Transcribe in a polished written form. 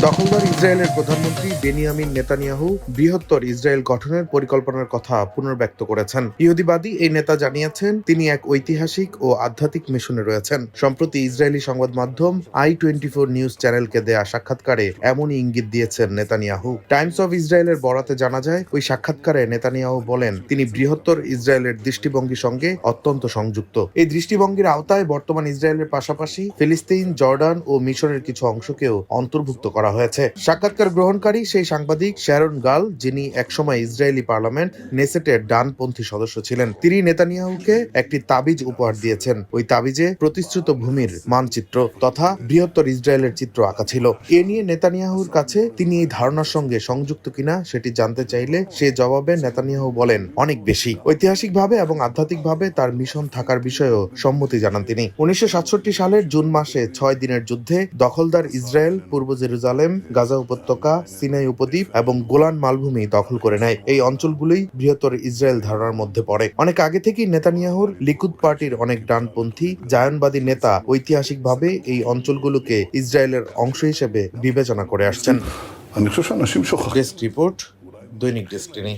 দখলদার ইসরায়েলের প্রধানমন্ত্রী বেনিয়ামিন নেতানিয়াহু বৃহত্তর ইসরায়েল গঠনের পরিকল্পনার কথা পুনর্ব্যক্ত করেছেন। ইহুদিবাদী এই নেতা জানিয়েছেন তিনি এক ঐতিহাসিক ও আধ্যাত্মিক মিশনে রয়েছেন। সম্প্রতি ইসরায়েলি সংবাদ মাধ্যম i24 নিউজ চ্যানেলকে দেয়া সাক্ষাৎকারে এমনই ইঙ্গিত দিয়েছেন নেতানিয়াহু। টাইমস অফ ইসরায়েলের বরাতে জানা যায়, ওই সাক্ষাৎকারে নেতানিয়াহু বলেন তিনি বৃহত্তর ইসরায়েলের দৃষ্টিভঙ্গির সঙ্গে অত্যন্ত সংযুক্ত। এই দৃষ্টিভঙ্গির আওতায় বর্তমান ইসরায়েলের পাশাপাশি ফিলিস্তিন, জর্ডান ও মিশরের কিছু অংশকেও অন্তর্ভুক্ত করা হয়েছে। সাক্ষাৎকার গ্রহণকারী সেই সাংবাদিক শ্যারন গাল, যিনি একসময় ইসরায়েলি পার্লামেন্ট নেসেটের ডানপন্থী সদস্য ছিলেন। তিনি নেতানিয়াহুকে একটি তাবিজ উপহার দিয়েছেন। ওই তাবিজে প্রতিশ্রুত ভূমির মানচিত্র তথা বৃহত্তর ইসরায়েলের চিত্র আঁকা ছিল। এ নিয়ে নেতানিয়াহুর কাছে তিনি এই ধারণার সঙ্গে সংযুক্ত কিনা সেটি জানতে চাইলে সে জবাবে নেতানিয়াহু বলেন অনেক বেশি। ঐতিহাসিকভাবে এবং আধ্যাত্মিকভাবে তার মিশন থাকার বিষয়েও সম্মতি জানান তিনি। 1967 সালের জুন মাসে 6 দিনের যুদ্ধে দখলদার ইসরায়েল পূর্ব জেরুজালেম, গাজা উপত্যকা, সিনাই উপদ্বীপ এবং গোলান মালভূমি দখল করে নেয়। এই অঞ্চলগুলোই বৃহত্তর ইসরায়েল ধারণার মধ্যে পড়ে। অনেক আগে থেকেই নেতানিয়াহুর লিকুদ পার্টির অনেক ডানপন্থী জায়নবাদী নেতা ঐতিহাসিকভাবে এই অঞ্চলগুলোকে ইসরায়েলের অংশ হিসেবে বিবেচনা করে আসছেন। ডেস্ক রিপোর্ট, দৈনিক ডেস্টিনি।